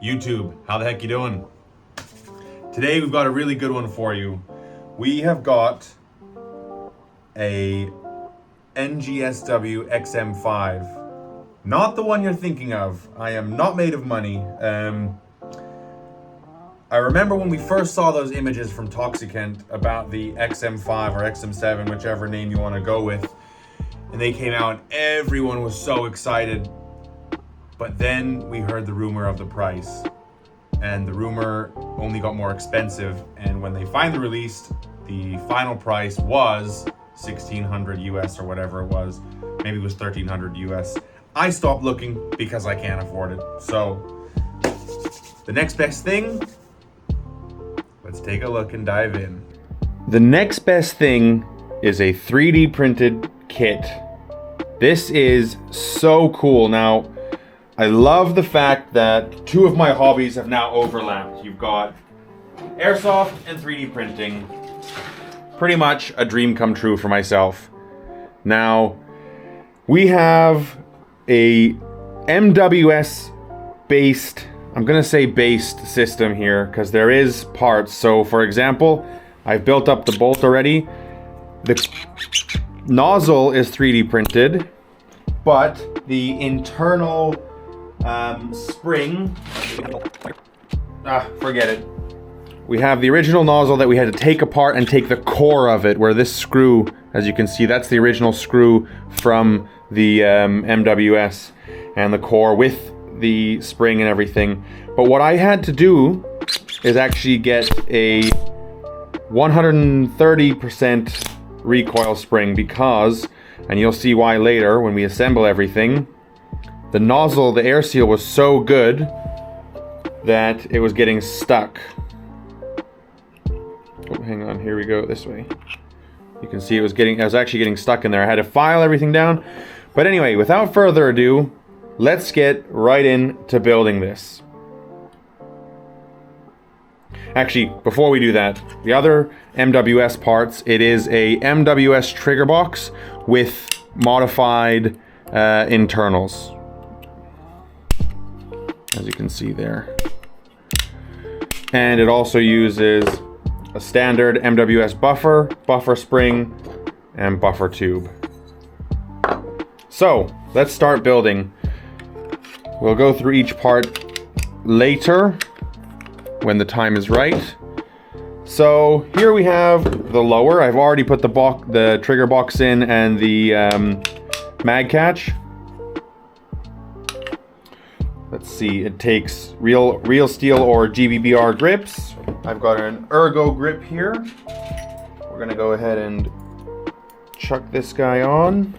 YouTube, how the heck you doing? Today we've got a really good one for you. We have got a NGSW XM7. Not the one you're thinking of. I am not made of money. I remember when we first saw those images from Toxicant about the XM5 or XM7, whichever name you want to go with, and they came out, everyone was so excited. But then we heard the rumor of the price, and the rumor only got more expensive, and when they finally released, the final price was $1,600 US or whatever it was. Maybe it was $1,300 US. I stopped looking because I can't afford it. So the next best thing, let's take a look and dive in. The next best thing is a 3D printed kit. This is so cool. Now, I love the fact that two of my hobbies have now overlapped. You've got airsoft and 3D printing. Pretty much a dream come true for myself. Now, we have a MWS based, I'm gonna say based system here, because there is parts. So for example, I've built up the bolt already. The nozzle is 3D printed, but the internal spring, forget it. We have the original nozzle that we had to take apart and take the core of it, where this screw, as you can see, that's the original screw from the MWS, and the core with the spring and everything. But what I had to do is actually get a 130% recoil spring because, and you'll see why later when we assemble everything, the nozzle, the air seal was so good that it was getting stuck. Oh, hang on, here we go, this way. You can see I was actually getting stuck in there. I had to file everything down. But anyway, without further ado, let's get right into building this. Actually, before we do that, the other MWS parts, it is a MWS trigger box with modified internals. As you can see there. And it also uses a standard MWS buffer, buffer spring, and buffer tube. So, let's start building. We'll go through each part later, when the time is right. So, here we have the lower. I've already put the trigger box in and the mag catch. Let's see, it takes real steel or GBBR grips. I've got an ergo grip here. We're gonna go ahead and chuck this guy on.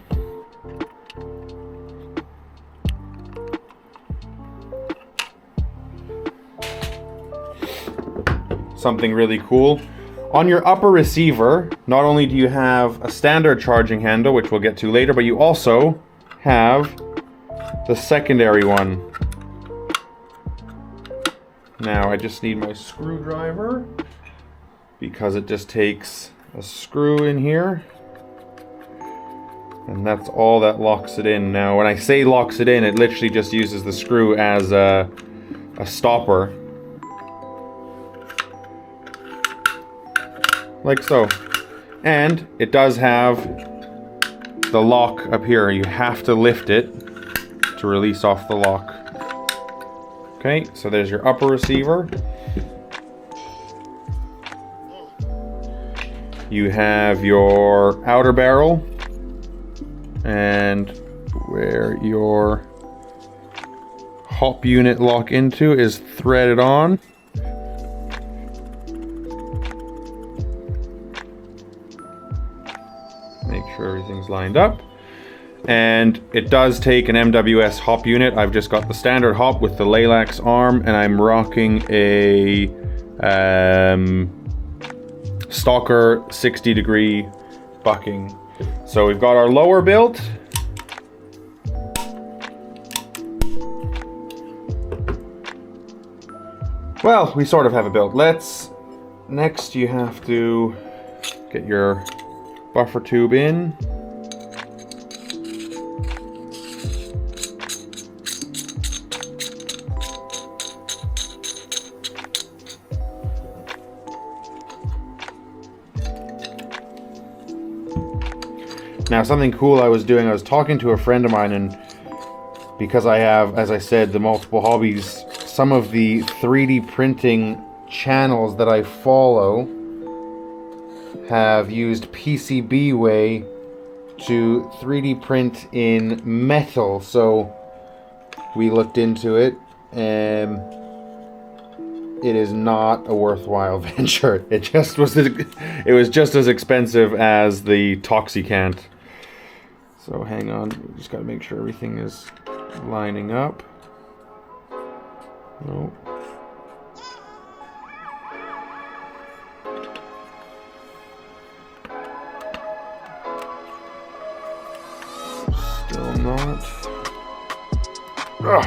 Something really cool. On your upper receiver, not only do you have a standard charging handle, which we'll get to later, but you also have the secondary one. Now I just need my screwdriver because it just takes a screw in here, and that's all that locks it in. Now when I say locks it in, it literally just uses the screw as a stopper, like so. And it does have the lock up here. You have to lift it to release off the lock. Okay, so there's your upper receiver. You have your outer barrel, and where your hop unit lock into is threaded on. Make sure everything's lined up. And it does take an MWS hop unit. I've just got the standard hop with the Lilacs arm, and I'm rocking a Stalker 60-degree bucking. So we've got our lower built. Well, we sort of have a built. Next you have to get your buffer tube in. Now, something cool I was doing, I was talking to a friend of mine, and because I have, as I said, the multiple hobbies, some of the 3D printing channels that I follow have used PCBWay to 3D print in metal. So we looked into it, and it is not a worthwhile venture. It just was, it was just as expensive as the Toxicant. So hang on, we just got to make sure everything is lining up. No. Still not. Ugh.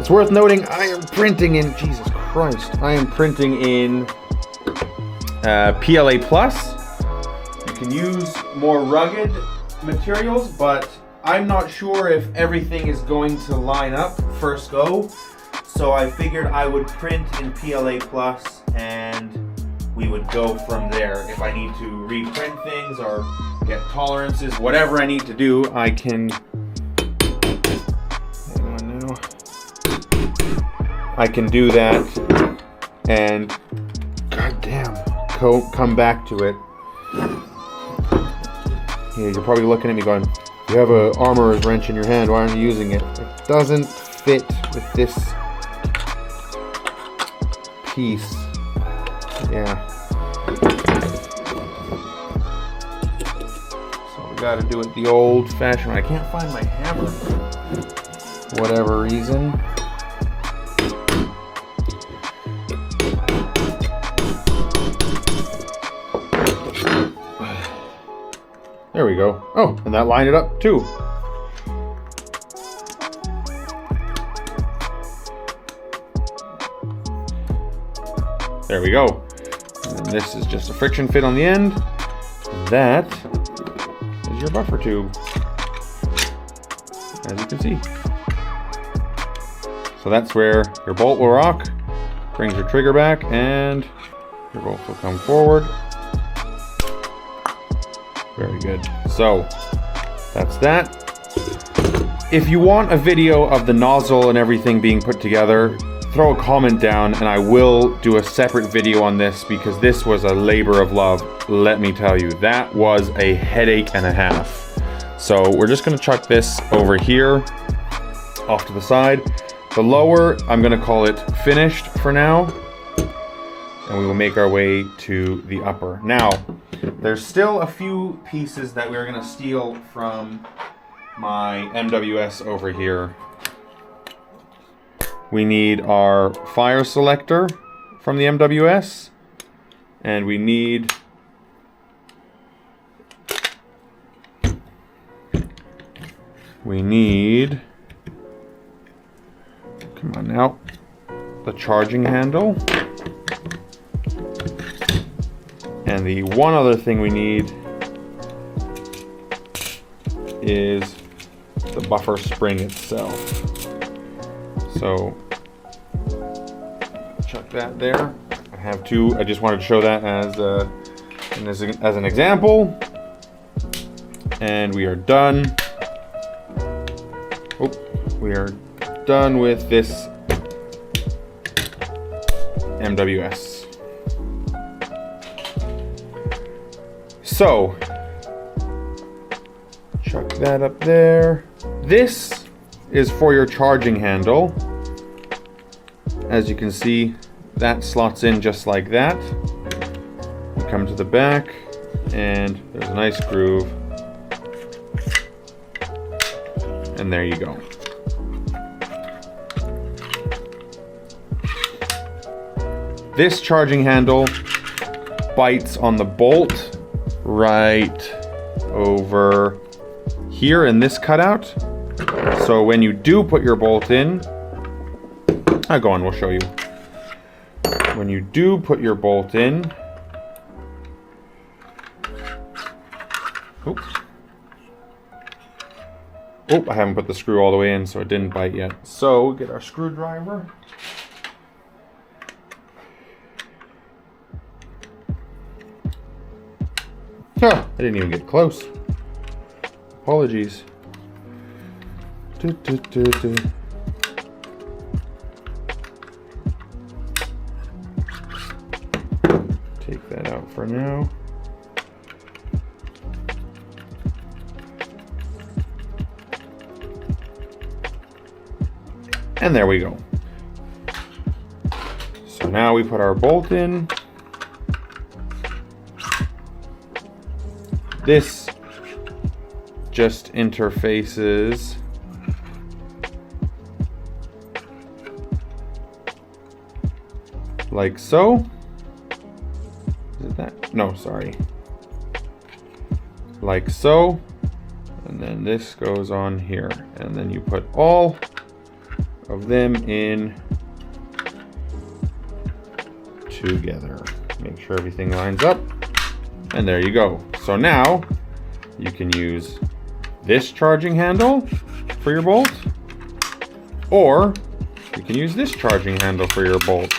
It's worth noting I am printing in, Jesus Christ, I am printing in PLA Plus. You can use more rugged materials, but I'm not sure if everything is going to line up first go. So I figured I would print in PLA Plus and we would go from there. If I need to reprint things or get tolerances, whatever I need to do, I can. Hang on now. I can do that and goddamn come back to it. Yeah, you're probably looking at me going, you have a armorer's wrench in your hand, why aren't you using it? It doesn't fit with this piece. Yeah. So we gotta do it the old-fashioned way. I can't find my hammer for whatever reason. There we go. Oh, and that lined it up too. There we go. And this is just a friction fit on the end. That is your buffer tube, as you can see. So that's where your bolt will rock, brings your trigger back, and your bolt will come forward. Very good. So that's that. If you want a video of the nozzle and everything being put together, throw a comment down and I will do a separate video on this, because this was a labor of love. Let me tell you, that was a headache and a half. So we're just going to chuck this over here off to the side. The lower, I'm going to call it finished for now, and we will make our way to the upper. Now, there's still a few pieces that we're going to steal from my MWS over here. We need our fire selector from the MWS, and we need come on now, the charging handle. And the one other thing we need is the buffer spring itself. So chuck that there. I have two. I just wanted to show that as an example. And we are done. Oh, we are done with this MWS. So, chuck that up there. This is for your charging handle. As you can see, that slots in just like that. You come to the back, and there's a nice groove. And there you go. This charging handle bites on the bolt right over here in this cutout. So when you do put your bolt in, go on, we'll show you. When you do put your bolt in, oops. Oh, I haven't put the screw all the way in, so it didn't bite yet. So get our screwdriver. Huh. I didn't even get close. Apologies. Take that out for now. And there we go. So now we put our bolt in. This just interfaces like so. Is it that? No, sorry. Like so. And then this goes on here. And then you put all of them in together. Make sure everything lines up. And there you go. So now you can use this charging handle for your bolt, or you can use this charging handle for your bolt.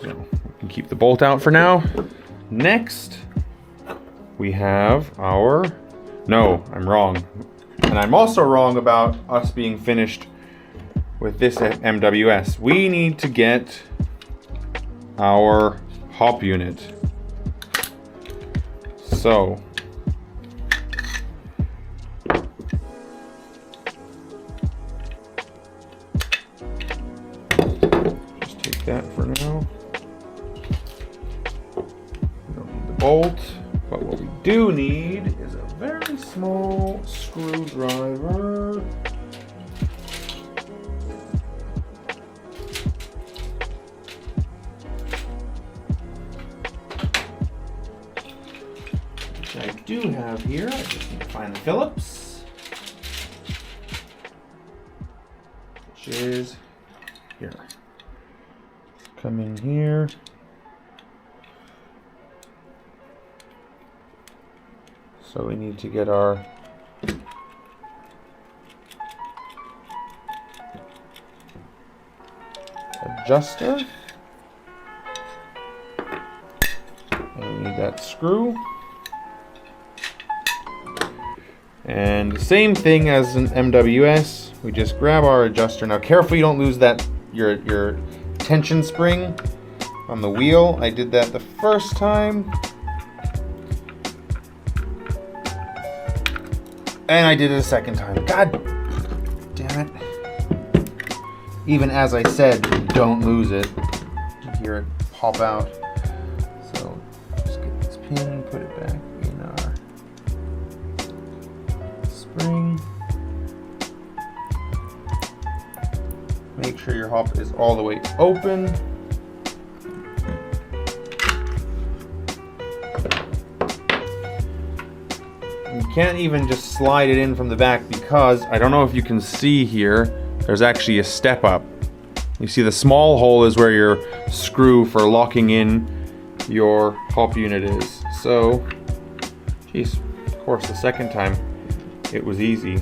So we can keep the bolt out for now. Next, we have our, no, I'm wrong. And I'm also wrong about us being finished with this MWS. We need to get our hop unit. So just take that for now. We don't need the bolt, but what we do need is a very small screwdriver. I do have here. I just need to find the Phillips, which is here. Come in here. So we need to get our adjuster. And we need that screw. And same thing as an MWS, we just grab our adjuster. Now careful you don't lose that your tension spring on the wheel. I did that the first time. And I did it a second time. God damn it. Even as I said, don't lose it. You hear it pop out. So just get this pin, put it back in our spring. Make sure your hop is all the way open. You can't even just slide it in from the back because I don't know if you can see here, there's actually a step up. You see the small hole is where your screw for locking in your hop unit is. So, geez, of course the second time it was easy.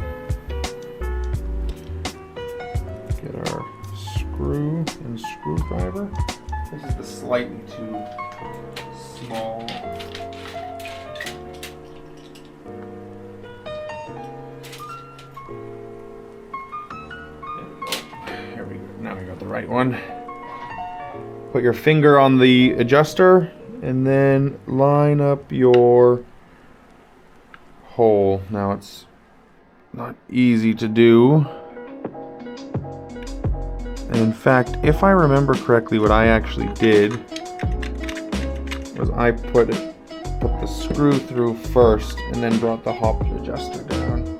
Get our screw and screwdriver. This is the slightly too small. There we go. Now we got the right one. Put your finger on the adjuster and then line up your hole. Now it's not easy to do. And in fact, if I remember correctly, what I actually did was I put the screw through first and then brought the hop adjuster down.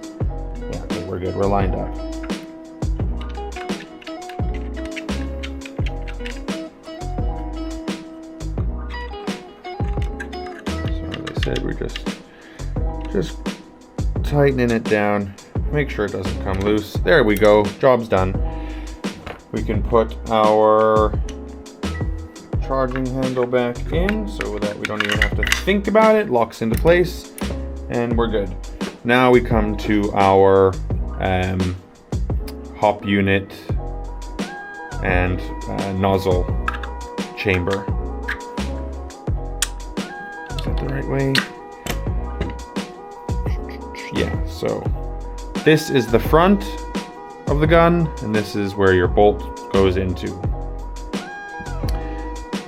Yeah, okay, we're good. We're lined up. So as I said, we're just tightening it down. Make sure it doesn't come loose. There we go. Job's done. We can put our charging handle back in so that we don't even have to think about it. Locks into place and we're good. Now we come to our hop unit and nozzle chamber. that the right way? Yeah, so this is the front of the gun, and this is where your bolt goes into.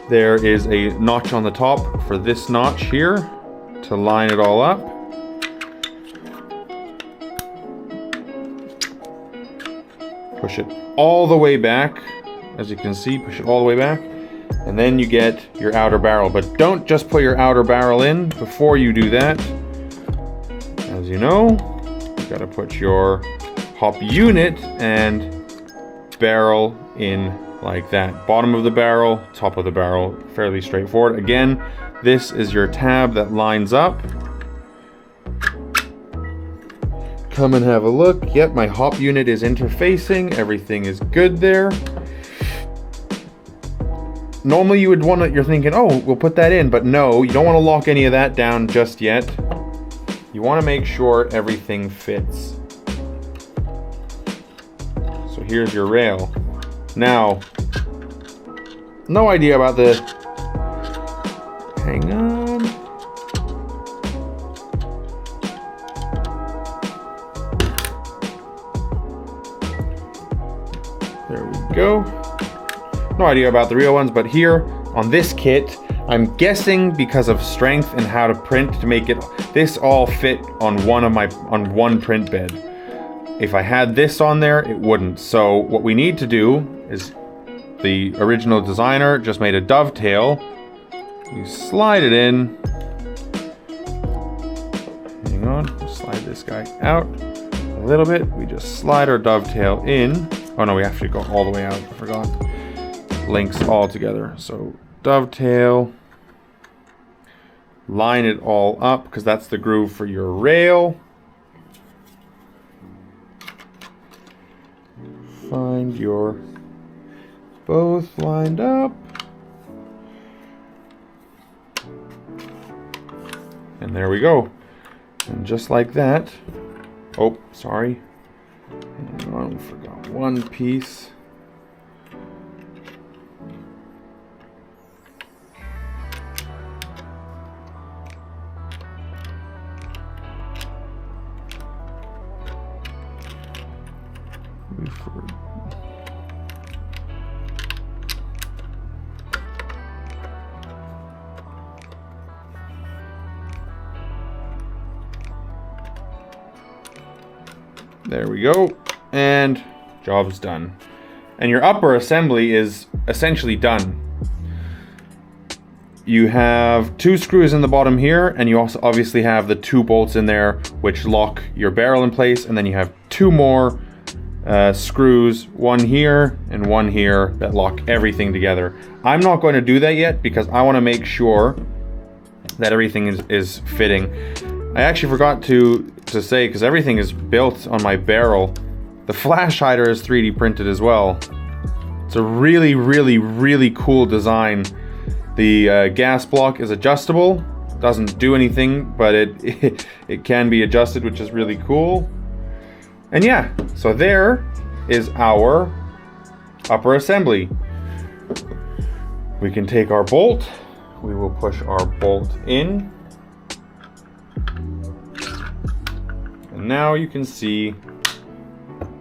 There is a notch on the top for this notch here to line it all up. Push it all the way back. As you can see, push it all the way back. And then you get your outer barrel. But don't just put your outer barrel in. Before you do that, as you know, you gotta put your hop unit and barrel in like that. Bottom of the barrel, top of the barrel, fairly straightforward. Again, this is your tab that lines up. Come and have a look. Yep, my hop unit is interfacing. Everything is good there. Normally you would want to, you're thinking, oh, we'll put that in, but no, you don't want to lock any of that down just yet. You want to make sure everything fits. So here's your rail. Now, no idea about the, hang on. There we go. No idea about the real ones, but here on this kit, I'm guessing because of strength and how to print to make it, this all fit on one print bed. If I had this on there, it wouldn't. So what we need to do is, the original designer just made a dovetail. You slide it in. Hang on, we'll slide this guy out a little bit. We just slide our dovetail in. Oh no, we have to go all the way out, I forgot. Links all together. So dovetail, line it all up because that's the groove for your rail. Find your both lined up. And there we go. And just like that. Oh, sorry. Hang on, forgot one piece. There we go, and job's done. And your upper assembly is essentially done. You have 2 screws in the bottom here, and you also obviously have the 2 bolts in there which lock your barrel in place, and then you have 2 more screws, one here and one here, that lock everything together. I'm not going to do that yet because I want to make sure that everything is fitting. I actually forgot to say, because everything is built on my barrel, the flash hider is 3D printed as well. It's a really, really, really cool design. The gas block is adjustable. Doesn't do anything, but it can be adjusted, which is really cool. And yeah, so there is our upper assembly. We can take our bolt. We will push our bolt in. And now you can see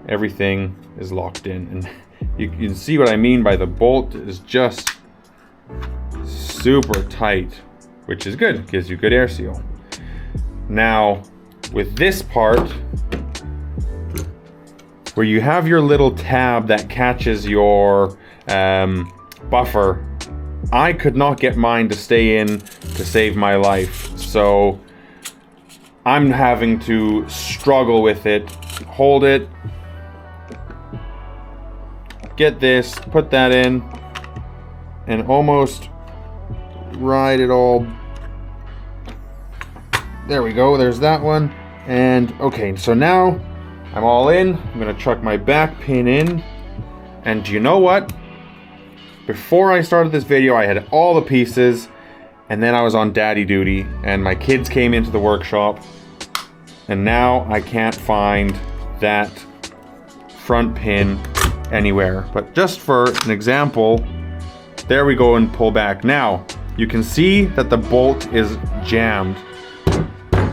everything is locked in. And you can see what I mean by the bolt is just super tight, which is good. Gives you good air seal. Now, with this part, where you have your little tab that catches your buffer, I could not get mine to stay in to save my life. So I'm having to struggle with it, hold it, get this, put that in, and almost ride it all. There we go, there's that one. And okay, so now I'm all in. I'm gonna chuck my back pin in. And do you know what? Before I started this video, I had all the pieces, and then I was on daddy duty, and my kids came into the workshop, and now I can't find that front pin anywhere. But just for an example, there we go, and pull back. Now, you can see that the bolt is jammed.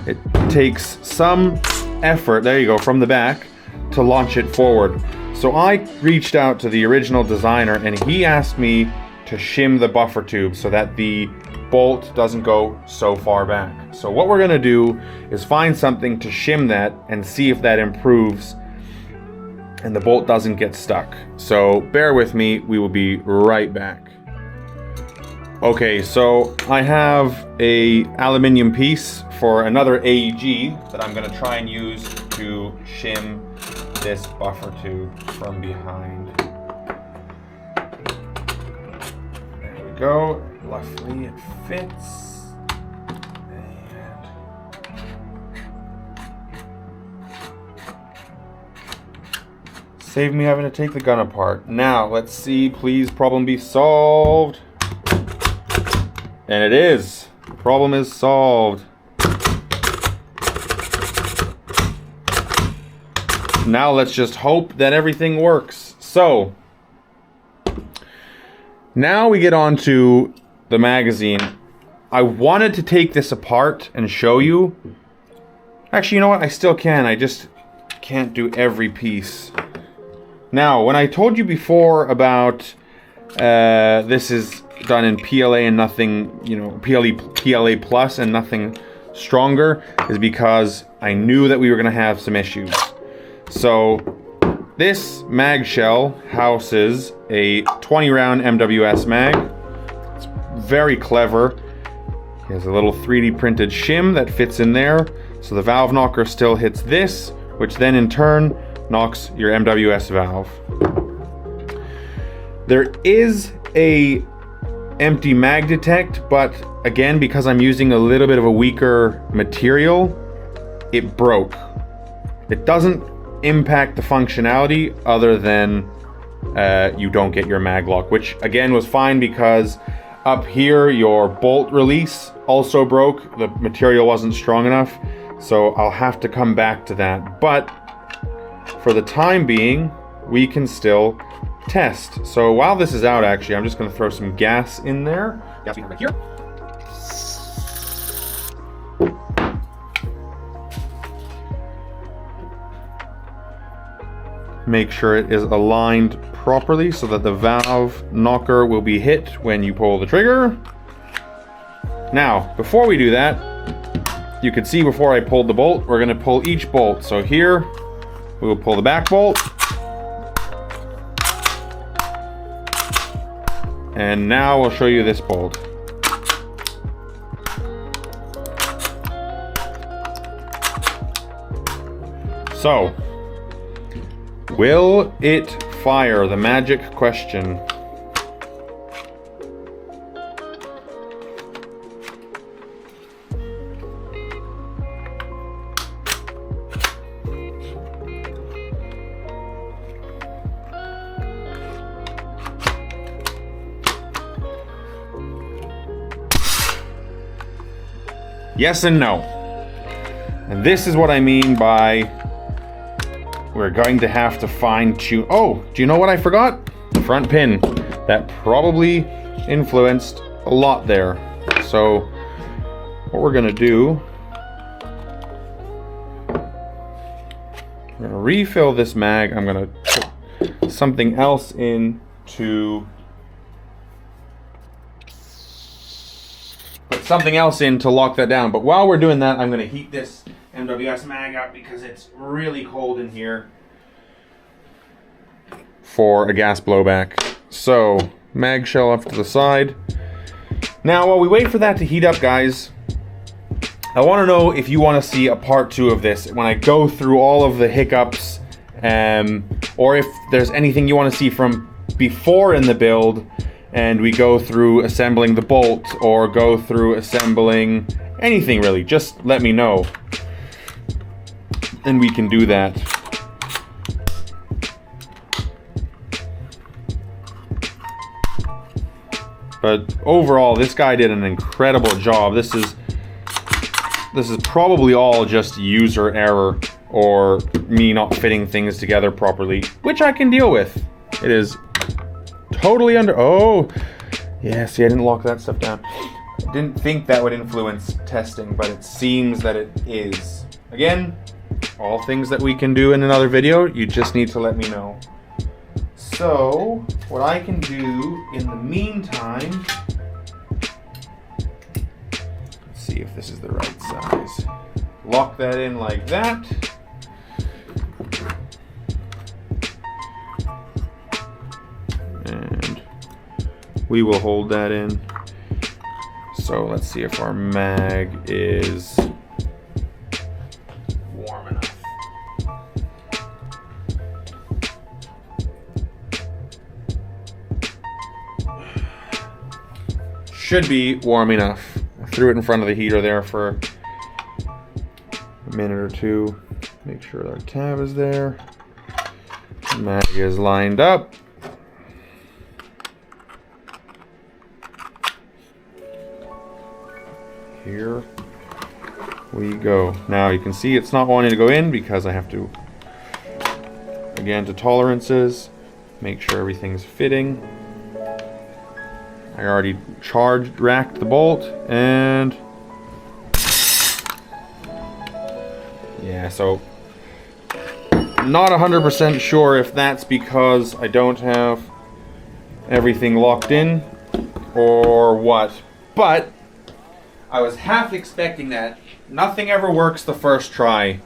It takes some effort, there you go, from the back to launch it forward. So I reached out to the original designer and he asked me to shim the buffer tube so that the bolt doesn't go so far back. So what we're gonna do is find something to shim that and see if that improves and the bolt doesn't get stuck. So bear with me, we will be right back. Okay, so I have a aluminium piece for another AEG that I'm gonna try and use to shim this buffer tube from behind. There we go. Luckily it fits. And save me having to take the gun apart. Now let's see, please problem be solved. And it is. The problem is solved. Now let's just hope that everything works. So now we get on to the magazine. I wanted to take this apart and show you. Actually, you know what? I still can. I just can't do every piece. Now, when I told you before about this is done in PLA and nothing, you know, PLA plus and nothing stronger, is because I knew that we were going to have some issues. So this mag shell houses a 20 round MWS mag. It's very clever. It has a little 3D printed shim that fits in there. So the valve knocker still hits this, which then in turn knocks your MWS valve. There is a empty mag detect, but again, because I'm using a little bit of a weaker material, it broke. It doesn't impact the functionality other than you don't get your mag lock, which again was fine because up here your bolt release also broke. The material wasn't strong enough, so I'll have to come back to that. But for the time being, we can still test. So while this is out, actually, I'm just going to throw some gas in there. Gas right here. Make sure it is aligned properly so that the valve knocker will be hit when you pull the trigger. Now, before we do that, you can see before I pulled the bolt, we're going to pull each bolt. So here, we will pull the back bolt. And now we'll show you this bolt. So, will it fire? The magic question. Yes and no. And this is what I mean by we're going to have to fine tune. Oh, do you know what I forgot? The front pin. That probably influenced a lot there. So what we're gonna do, we're gonna refill this mag. I'm gonna put something else in to lock that down. But while we're doing that, I'm going to heat this MWS mag up because it's really cold in here for a gas blowback. So mag shell off to the side. Now while we wait for that to heat up, guys, I want to know if you want to see a part 2 of this when I go through all of the hiccups, or if there's anything you want to see from before in the build and we go through assembling the bolt or go through assembling anything really. Just let me know and we can do that. But overall, this guy did an incredible job. This is probably all just user error or me not fitting things together properly, which I can deal with. It is totally under, oh, yeah, see, I didn't lock that stuff down. Didn't think that would influence testing, but it seems that it is. Again, all things that we can do in another video. You just need to let me know. So, what I can do in the meantime, let's see if this is the right size. Lock that in like that. And we will hold that in. So let's see if our mag is warm enough. Should be warm enough. I threw it in front of the heater there for a minute or two. Make sure our tab is there. The mag is lined up. Here we go. Now you can see it's not wanting to go in because I have to, again, to tolerances, make sure everything's fitting. I already racked the bolt, and yeah, so I'm not 100% sure if that's because I don't have everything locked in or what, but I was half expecting that. Nothing ever works the first try,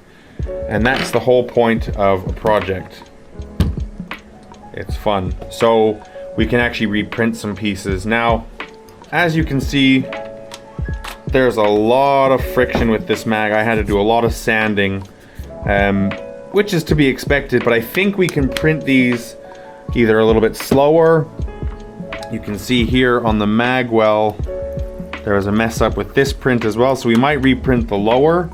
and that's the whole point of a project. It's fun. So we can actually reprint some pieces. Now, as you can see, there's a lot of friction with this mag. I had to do a lot of sanding, which is to be expected, but I think we can print these either a little bit slower. You can see here on the mag well, there was a mess up with this print as well, so we might reprint the lower.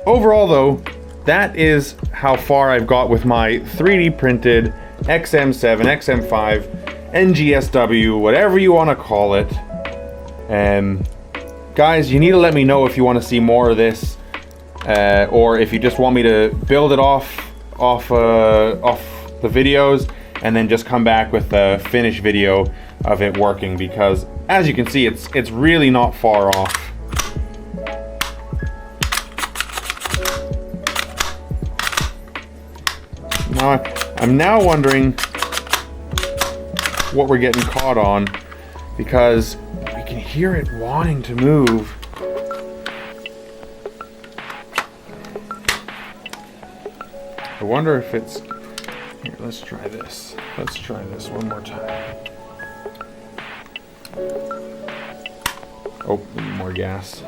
Overall though, that is how far I've got with my 3D printed XM7, XM5, NGSW, whatever you want to call it. Guys, you need to let me know if you want to see more of this, or if you just want me to build it off the videos and then just come back with a finished video of it working, because as you can see, it's really not far off. Now, I'm now wondering what we're getting caught on, because we can hear it wanting to move. I wonder if it's... Here, let's try this. Let's try this one more time. Oh, we need more gas.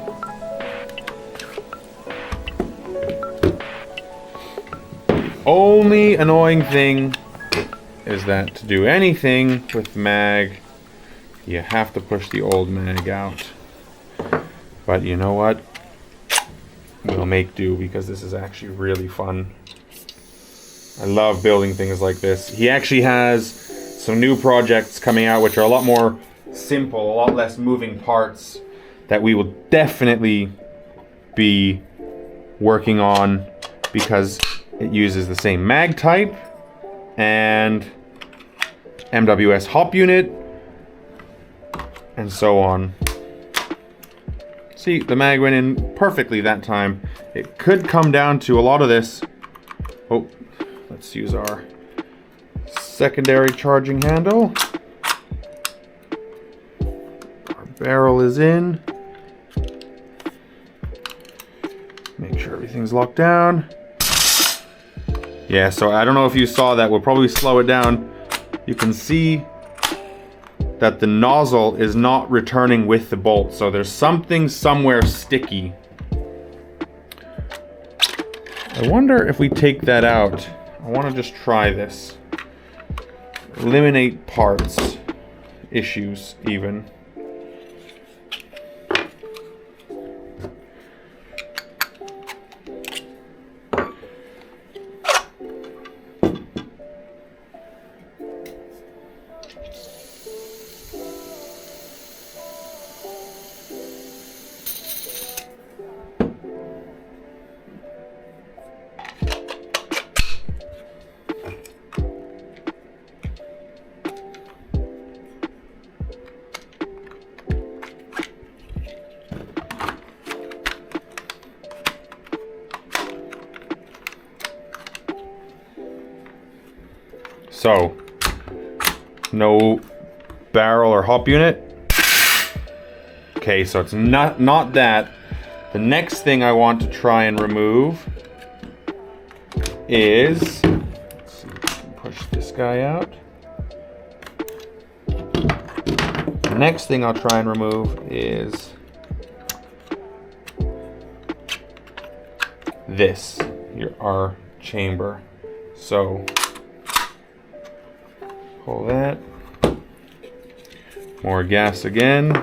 Only annoying thing is that to do anything with mag, you have to push the old mag out. But you know what? We'll make do, because this is actually really fun. I love building things like this. He actually has some new projects coming out which are a lot more simple, a lot less moving parts, that we will definitely be working on, because it uses the same mag type and MWS hop unit and so on. See, the mag went in perfectly that time. It could come down to a lot of this. Oh, let's use our secondary charging handle. Our barrel is in. Make sure everything's locked down. Yeah, so I don't know if you saw that. We'll probably slow it down. You can see that the nozzle is not returning with the bolt, so there's something somewhere sticky. I wonder if we take that out. I want to just try this. Eliminate parts, issues even. So, no barrel or hop unit. Okay, so it's not that. The next thing I want to try and remove is, let's see if we can push this guy out. The next thing I'll try and remove is this, our chamber. So pull that, more gas again.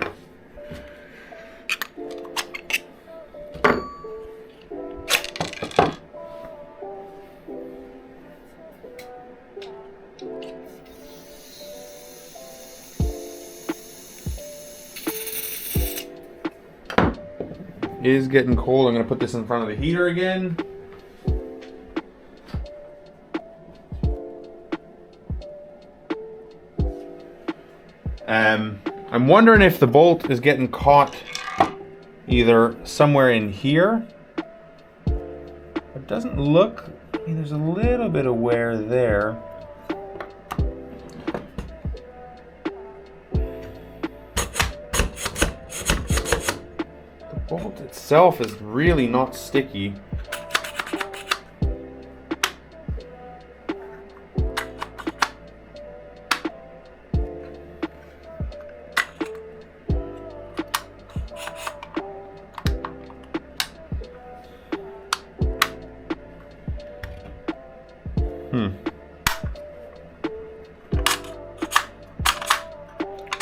It is getting cold. I'm gonna put this in front of the heater again. I'm wondering if the bolt is getting caught either somewhere in here. It doesn't look, I mean, there's a little bit of wear there. The bolt itself is really not sticky.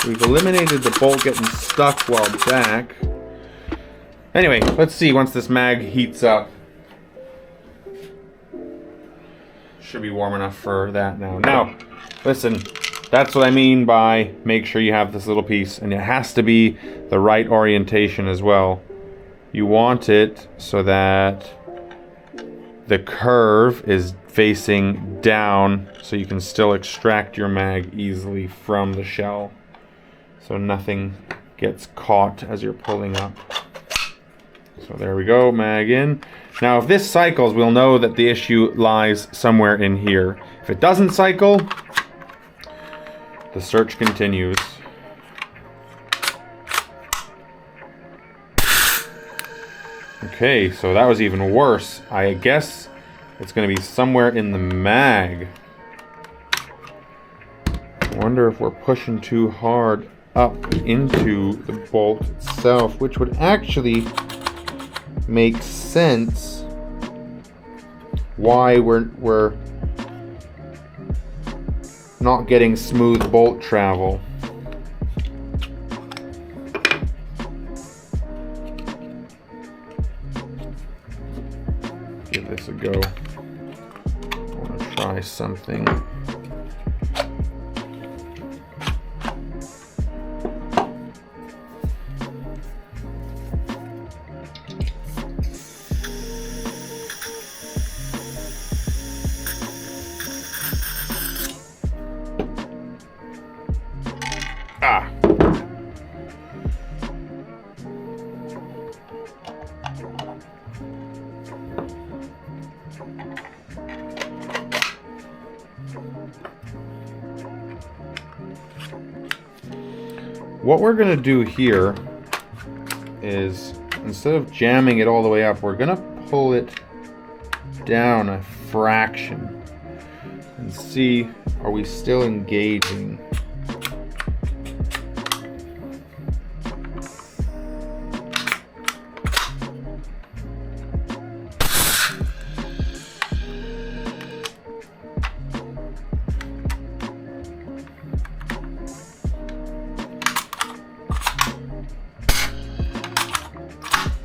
We've eliminated the bolt getting stuck while back. Anyway, let's see once this mag heats up. Should be warm enough for that now. Now, listen, that's what I mean by make sure you have this little piece, and it has to be the right orientation as well. You want it so that the curve is facing down so you can still extract your mag easily from the shell, so nothing gets caught as you're pulling up. So there we go, mag in. Now if this cycles, we'll know that the issue lies somewhere in here. If it doesn't cycle, the search continues. Okay, so that was even worse. I guess it's going to be somewhere in the mag. I wonder if we're pushing too hard up into the bolt itself, which would actually make sense why we're not getting smooth bolt travel. Give this a go. I want to try something. Ah. What we're going to do here is, instead of jamming it all the way up, we're going to pull it down a fraction and see, are we still engaging?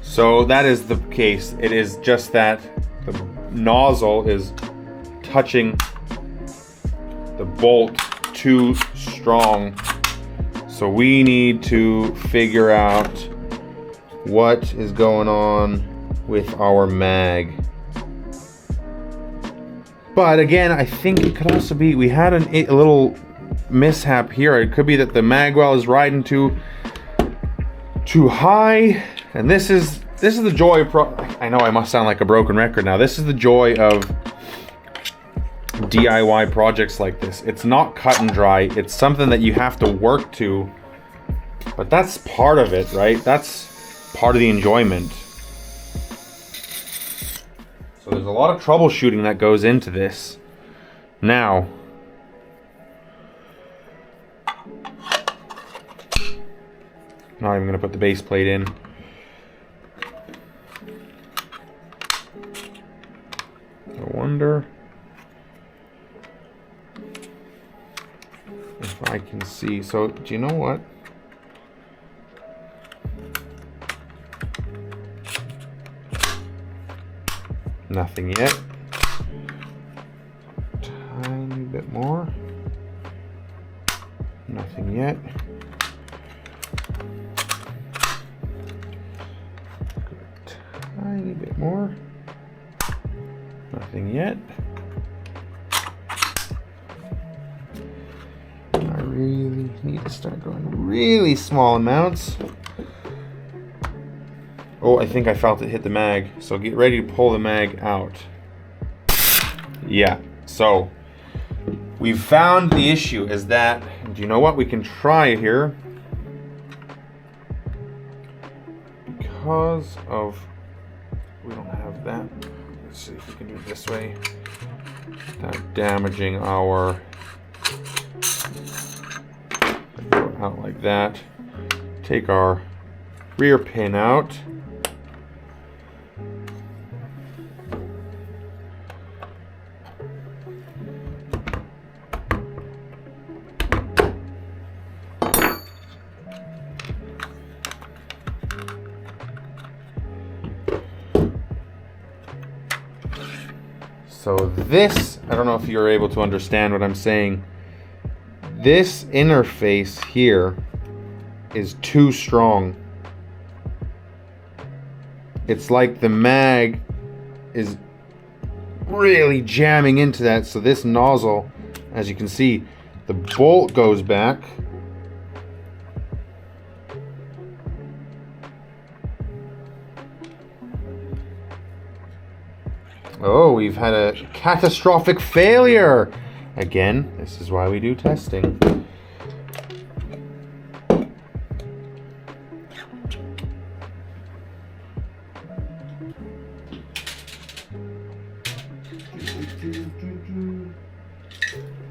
So that is the case. It is just that the nozzle is touching the bolt too strong. So we need to figure out what is going on with our mag. But again, I think it could also be, we had a little mishap here. It could be that the mag well is riding too high. And this is the joy of I know I must sound like a broken record now. This is the joy of DIY projects like this. It's not cut and dry. It's something that you have to work to, but that's part of it, right? That's part of the enjoyment. So there's a lot of troubleshooting that goes into this. Now, not even gonna put the base plate in. I wonder if I can see. So, do you know what? Nothing yet. Tiny bit more. Nothing yet. Tiny bit more. Nothing yet. I really need to start going really small amounts. Oh, I think I felt it hit the mag. So get ready to pull the mag out. Yeah, so we've found the issue is that, do you know what? We can try it here. Because of, we don't have that. Let's see if we can do it this way without damaging our, go out like that. Take our rear pin out. So this, I don't know if you're able to understand what I'm saying. This interface here is too strong. It's like the mag is really jamming into that. So this nozzle, as you can see, the bolt goes back. Oh, we've had a catastrophic failure. Again, this is why we do testing.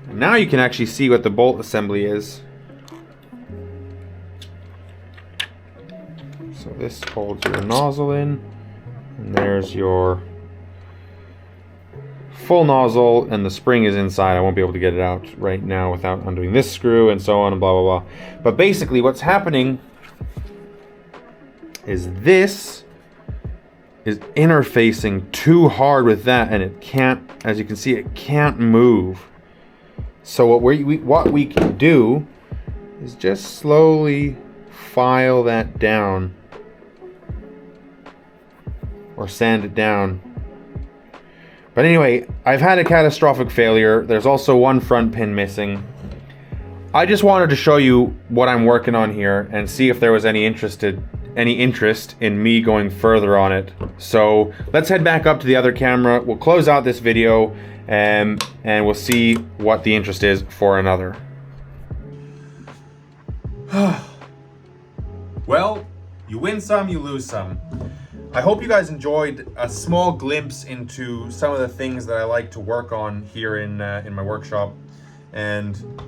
Now you can actually see what the bolt assembly is. So this holds your nozzle in, and there's your full nozzle, and the spring is inside. I won't be able to get it out right now without undoing this screw and so on and blah blah blah. But basically what's happening is this is interfacing too hard with that, and it can't, as you can see, it can't move. So what we can do is just slowly file that down or sand it down. But anyway, I've had a catastrophic failure. There's also one front pin missing. I just wanted to show you what I'm working on here and see if there was any interest in me going further on it. So let's head back up to the other camera. We'll close out this video and we'll see what the interest is for another. Well, you win some, you lose some. I hope you guys enjoyed a small glimpse into some of the things that I like to work on here in my workshop. And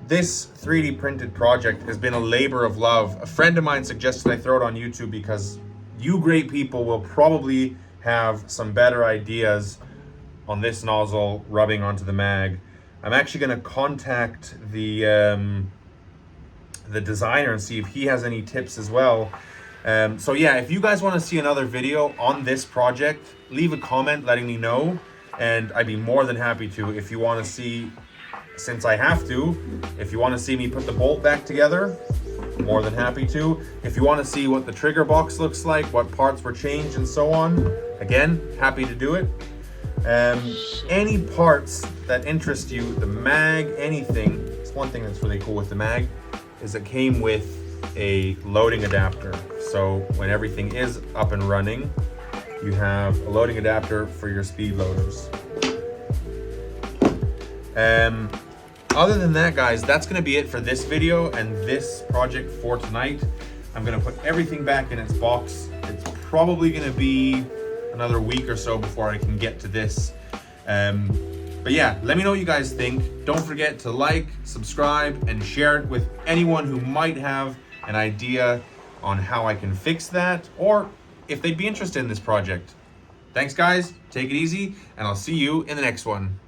this 3D printed project has been a labor of love. A friend of mine suggested I throw it on YouTube because you great people will probably have some better ideas on this nozzle rubbing onto the mag. I'm actually going to contact the designer and see if he has any tips as well. So yeah, if you guys want to see another video on this project, leave a comment letting me know, and I'd be more than happy to. If you want to see, since I have to, if you want to see me put the bolt back together, more than happy to. If you want to see what the trigger box looks like, what parts were changed and so on, again, happy to do it. Any parts that interest you, the mag, anything. It's one thing that's really cool with the mag is it came with a loading adapter. So when everything is up and running, you have a loading adapter for your speed loaders. Other than that, guys, that's gonna be it for this video and this project for tonight. I'm gonna put everything back in its box. It's probably gonna be another week or so before I can get to this. But yeah, let me know what you guys think. Don't forget to like, subscribe, and share it with anyone who might have an idea on how I can fix that, or if they'd be interested in this project. Thanks, guys. Take it easy, and I'll see you in the next one.